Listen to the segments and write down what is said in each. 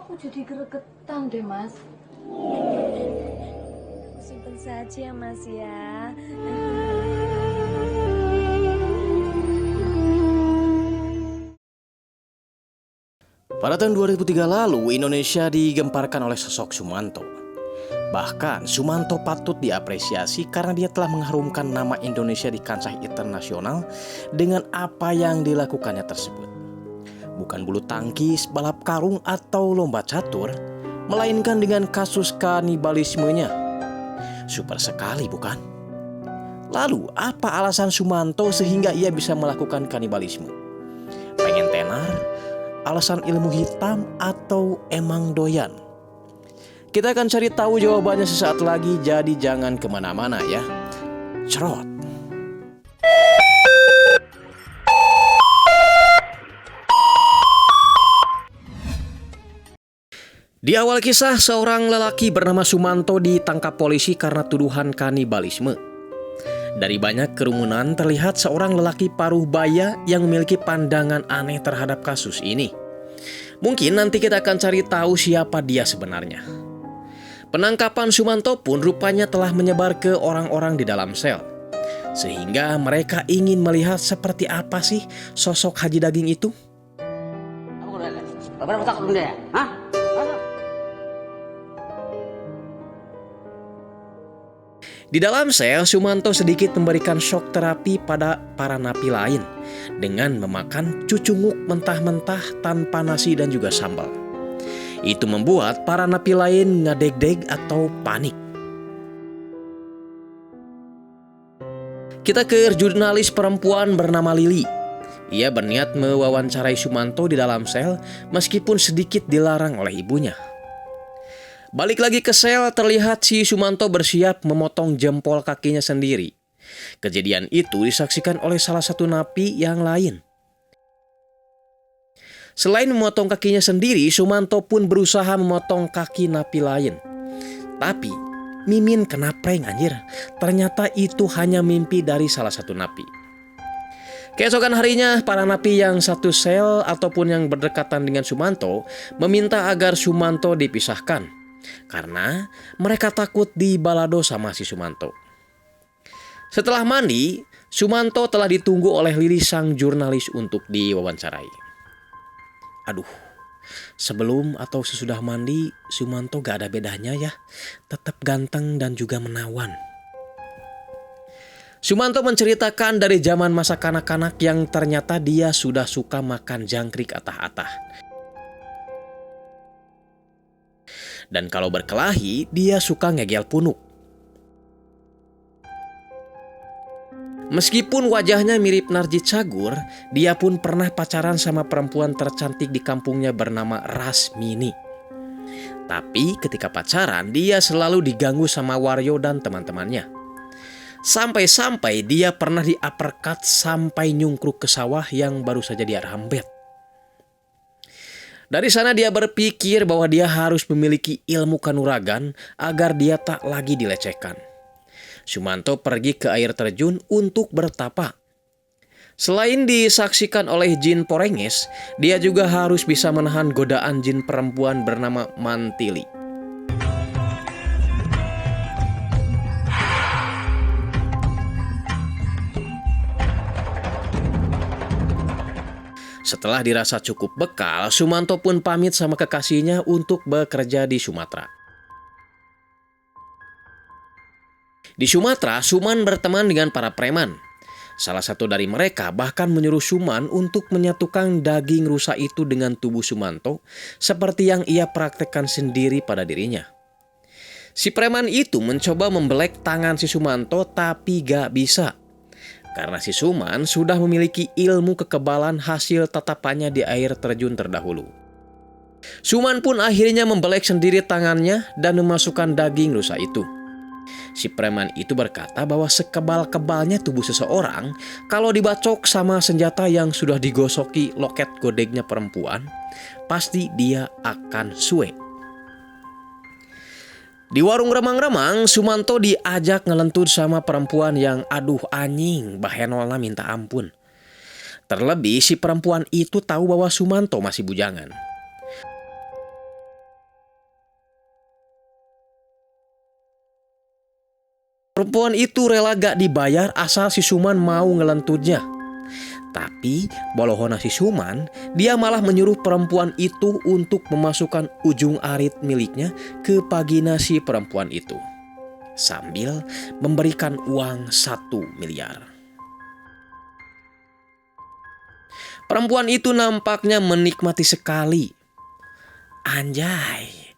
Aku jadi gregetan deh, Mas. Aku simpen saja Mas ya. Pada tahun 2003 lalu, Indonesia digemparkan oleh sosok Sumanto. Bahkan, Sumanto patut diapresiasi karena dia telah mengharumkan nama Indonesia di kancah internasional dengan apa yang dilakukannya tersebut. Bukan bulu tangkis, balap karung, atau lomba catur, melainkan dengan kasus kanibalismenya. Super sekali, bukan? Lalu, apa alasan Sumanto sehingga ia bisa melakukan kanibalisme? Pengen tenar? Alasan ilmu hitam atau emang doyan? Kita akan cari tahu jawabannya sesaat lagi, jadi jangan kemana-mana ya. Cerot. Di awal kisah, seorang lelaki bernama Sumanto ditangkap polisi karena tuduhan kanibalisme. Dari banyak kerumunan terlihat seorang lelaki paruh baya yang memiliki pandangan aneh terhadap kasus ini. Mungkin nanti kita akan cari tahu siapa dia sebenarnya. Penangkapan Sumanto pun rupanya telah menyebar ke orang-orang di dalam sel. Sehingga mereka ingin melihat seperti apa sih sosok Haji Daging itu. Berapa takut dia? Hah? Di dalam sel, Sumanto sedikit memberikan shock terapi pada para napi lain dengan memakan cucunguk mentah-mentah tanpa nasi dan juga sambal. Itu membuat para napi lain ngadeg-deg atau panik. Kita ke jurnalis perempuan bernama Lili. Ia berniat mewawancarai Sumanto di dalam sel meskipun sedikit dilarang oleh ibunya. Balik lagi ke sel, terlihat si Sumanto bersiap memotong jempol kakinya sendiri. Kejadian itu disaksikan oleh salah satu napi yang lain. Selain memotong kakinya sendiri, Sumanto pun berusaha memotong kaki napi lain. Tapi, Mimin kena prank anjir. Ternyata itu hanya mimpi dari salah satu napi. Keesokan harinya, para napi yang satu sel ataupun yang berdekatan dengan Sumanto meminta agar Sumanto dipisahkan. Karena mereka takut dibalado sama si Sumanto. Setelah mandi, Sumanto telah ditunggu oleh Lili sang jurnalis untuk diwawancarai. Aduh, sebelum atau sesudah mandi, Sumanto gak ada bedanya ya. Tetap ganteng dan juga menawan. Sumanto menceritakan dari zaman masa kanak-kanak yang ternyata dia sudah suka makan jangkrik atah-atah. Dan kalau berkelahi, dia suka ngegel punuk. Meskipun wajahnya mirip Narji Cagur, dia pun pernah pacaran sama perempuan tercantik di kampungnya bernama Rasmini. Tapi ketika pacaran, dia selalu diganggu sama Waryo dan teman-temannya. Sampai-sampai dia pernah di-uppercut sampai nyungkruk ke sawah yang baru saja dia rambet. Dari sana dia berpikir bahwa dia harus memiliki ilmu kanuragan agar dia tak lagi dilecehkan. Sumanto pergi ke air terjun untuk bertapa. Selain disaksikan oleh jin Porengis, dia juga harus bisa menahan godaan jin perempuan bernama Mantili. Setelah dirasa cukup bekal, Sumanto pun pamit sama kekasihnya untuk bekerja di Sumatera. Di Sumatera, Suman berteman dengan para preman. Salah satu dari mereka bahkan menyuruh Suman untuk menyatukan daging rusa itu dengan tubuh Sumanto, seperti yang ia praktekkan sendiri pada dirinya. Si preman itu mencoba membelek tangan si Sumanto, tapi gak bisa. Karena si Suman sudah memiliki ilmu kekebalan hasil tatapannya di air terjun terdahulu. Suman pun akhirnya membelek sendiri tangannya dan memasukkan daging rusa itu. Si preman itu berkata bahwa sekebal-kebalnya tubuh seseorang, kalau dibacok sama senjata yang sudah digosoki loket godegnya perempuan, pasti dia akan suwe. Di warung remang-remang, Sumanto diajak ngelentut sama perempuan yang aduh anjing, bahenolna minta ampun. Terlebih si perempuan itu tahu bahwa Sumanto masih bujangan. Perempuan itu rela gak dibayar asal si Suman mau ngelentutnya. Tapi bolohona si Suman, dia malah menyuruh perempuan itu untuk memasukkan ujung arit miliknya ke vagina si perempuan itu, sambil memberikan uang 1 miliar. Perempuan itu nampaknya menikmati sekali. Anjay,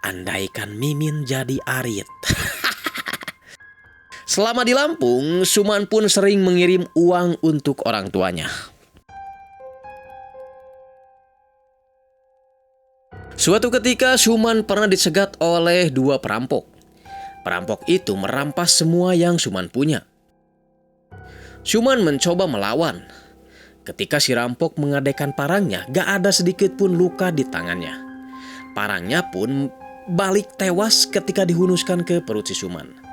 andaikan Mimin jadi arit. Selama di Lampung, Suman pun sering mengirim uang untuk orang tuanya. Suatu ketika Suman pernah dicegat oleh 2 perampok. Perampok itu merampas semua yang Suman punya. Suman mencoba melawan. Ketika si rampok mengadaikan parangnya, gak ada sedikit pun luka di tangannya. Parangnya pun balik tewas ketika dihunuskan ke perut si Suman.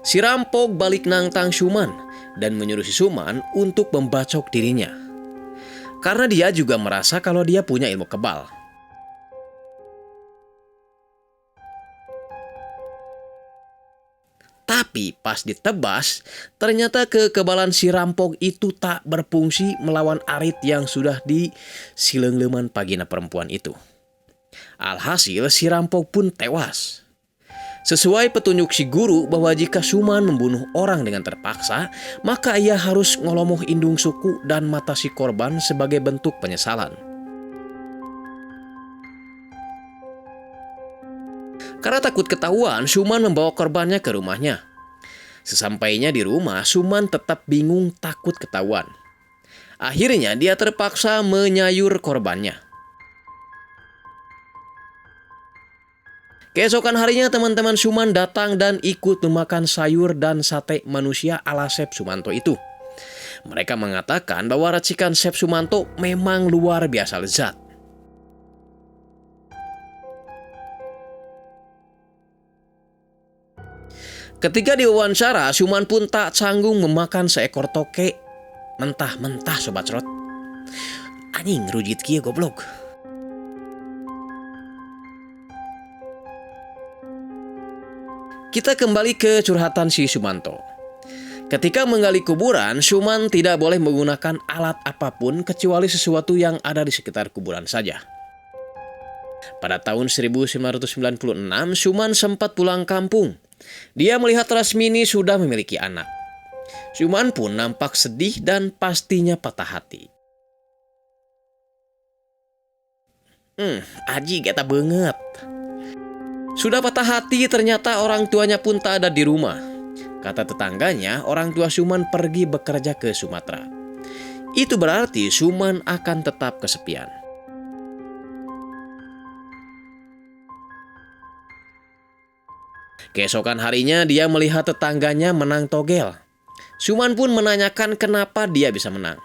Si rampok balik nantang Suman dan menyuruh si Suman untuk membacok dirinya. Karena dia juga merasa kalau dia punya ilmu kebal. Tapi pas ditebas, ternyata kekebalan si rampok itu tak berfungsi melawan arit yang sudah disilengleman vagina perempuan itu. Alhasil si rampok pun tewas. Sesuai petunjuk si guru bahwa jika Suman membunuh orang dengan terpaksa, maka ia harus ngolomoh indung suku dan mata si korban sebagai bentuk penyesalan. Karena takut ketahuan, Suman membawa korbannya ke rumahnya. Sesampainya di rumah, Suman tetap bingung takut ketahuan. Akhirnya dia terpaksa menyayur korbannya. Keesokan harinya teman-teman Suman datang dan ikut memakan sayur dan sate manusia ala Chef Sumanto itu. Mereka mengatakan bahwa racikan Chef Sumanto memang luar biasa lezat. Ketika diwawancara, Suman pun tak canggung memakan seekor toke mentah-mentah sobat Srot. Anjing rujit kieu goblok. Kita kembali ke curhatan si Sumanto. Ketika menggali kuburan, Suman tidak boleh menggunakan alat apapun kecuali sesuatu yang ada di sekitar kuburan saja. Pada tahun 1996, Suman sempat pulang kampung. Dia melihat Rasmini sudah memiliki anak. Suman pun nampak sedih dan pastinya patah hati. Aji geta banget. Sudah patah hati, ternyata orang tuanya pun tak ada di rumah. Kata tetangganya, orang tua Suman pergi bekerja ke Sumatera. Itu berarti Suman akan tetap kesepian. Keesokan harinya dia melihat tetangganya menang togel. Suman pun menanyakan kenapa dia bisa menang.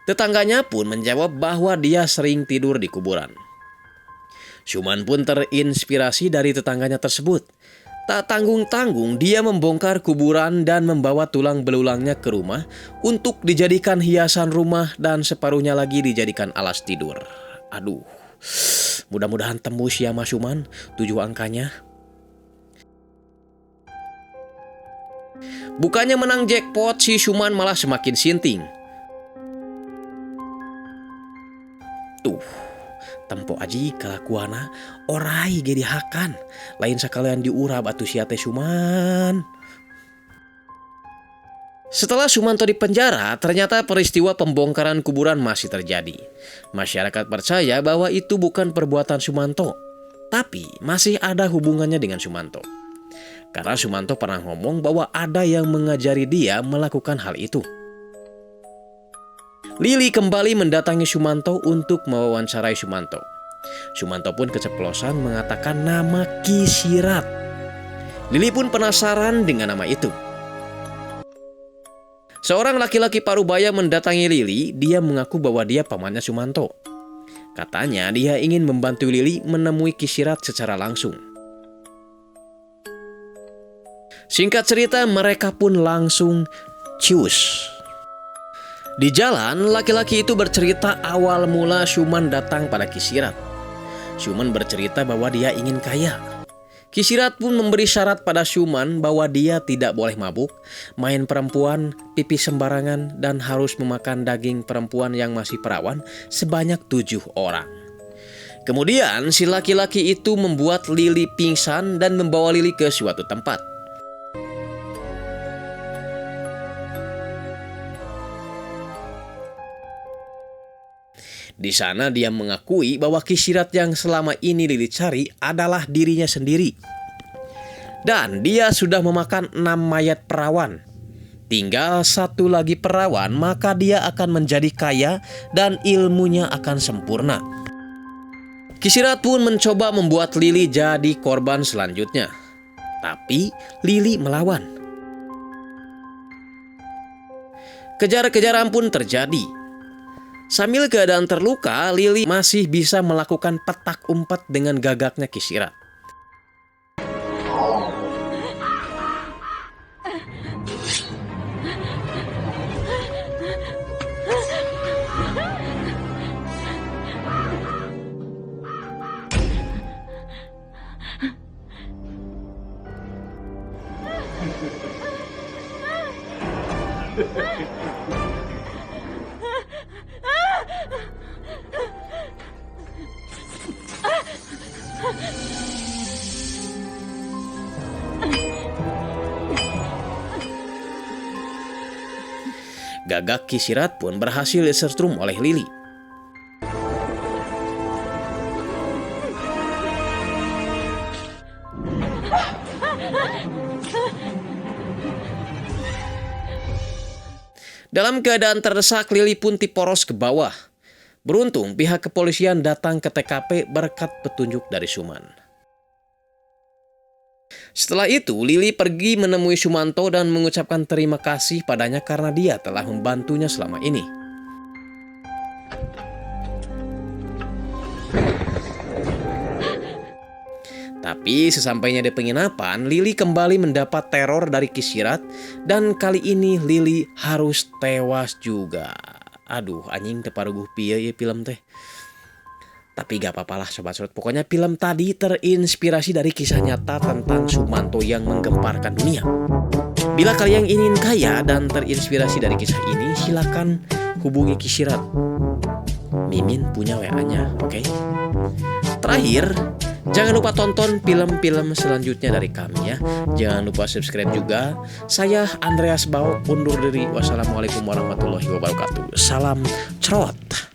Tetangganya pun menjawab bahwa dia sering tidur di kuburan. Suman pun terinspirasi dari tetangganya tersebut. Tak tanggung-tanggung dia membongkar kuburan dan membawa tulang belulangnya ke rumah untuk dijadikan hiasan rumah dan separuhnya lagi dijadikan alas tidur. Aduh, mudah-mudahan tembus ya Mas Suman 7 angkanya. Bukannya menang jackpot, si Suman malah semakin sinting. Tuh, tempo aji kelakuana orai ge dihakan. Lain sakalian diurab atuh sia teh Suman. Setelah Sumanto di penjara, ternyata peristiwa pembongkaran kuburan masih terjadi. Masyarakat percaya bahwa itu bukan perbuatan Sumanto, tapi masih ada hubungannya dengan Sumanto. Karena Sumanto pernah ngomong bahwa ada yang mengajari dia melakukan hal itu. Lili kembali mendatangi Sumanto untuk mewawancarai Sumanto. Sumanto pun keceplosan mengatakan nama Ki Sirat. Lili pun penasaran dengan nama itu. Seorang laki-laki parubaya mendatangi Lili, dia mengaku bahwa dia pamannya Sumanto. Katanya dia ingin membantu Lili menemui Ki Sirat secara langsung. Singkat cerita, mereka pun langsung cius. Di jalan, laki-laki itu bercerita awal mula Suman datang pada Ki Sirat. Suman bercerita bahwa dia ingin kaya. Kisirat pun memberi syarat pada Syuman bahwa dia tidak boleh mabuk, main perempuan, pipis sembarangan, dan harus memakan daging perempuan yang masih perawan sebanyak 7 orang. Kemudian si laki-laki itu membuat Lili pingsan dan membawa Lili ke suatu tempat. Di sana dia mengakui bahwa Kisirat yang selama ini Lili cari adalah dirinya sendiri. Dan dia sudah memakan 6 mayat perawan. Tinggal 1 lagi perawan, maka dia akan menjadi kaya dan ilmunya akan sempurna. Kisirat pun mencoba membuat Lili jadi korban selanjutnya. Tapi Lili melawan. Kejar-kejaran pun terjadi. Sambil keadaan terluka, Lili masih bisa melakukan petak umpet dengan gagaknya Kisirat. Gagak Kisirat pun berhasil disetrum oleh Lili. Dalam keadaan terdesak, Lili pun tiporos ke bawah. Beruntung pihak kepolisian datang ke TKP berkat petunjuk dari Syuman. Setelah itu, Lili pergi menemui Sumanto dan mengucapkan terima kasih padanya karena dia telah membantunya selama ini. Tapi sesampainya di penginapan, Lili kembali mendapat teror dari Kisirat dan kali ini Lili harus tewas juga. Aduh, anjing teparuguh pieu ya film teh. Tapi gak apa-apalah sobat-sobat. Pokoknya film tadi terinspirasi dari kisah nyata tentang Sumanto yang menggemparkan dunia. Bila kalian ingin kaya dan terinspirasi dari kisah ini, silakan hubungi Kisirat. Mimin punya WA-nya, oke? Terakhir, jangan lupa tonton film-film selanjutnya dari kami ya. Jangan lupa subscribe juga. Saya Andreas Bao undur diri. Wassalamualaikum warahmatullahi wabarakatuh. Salam cerot.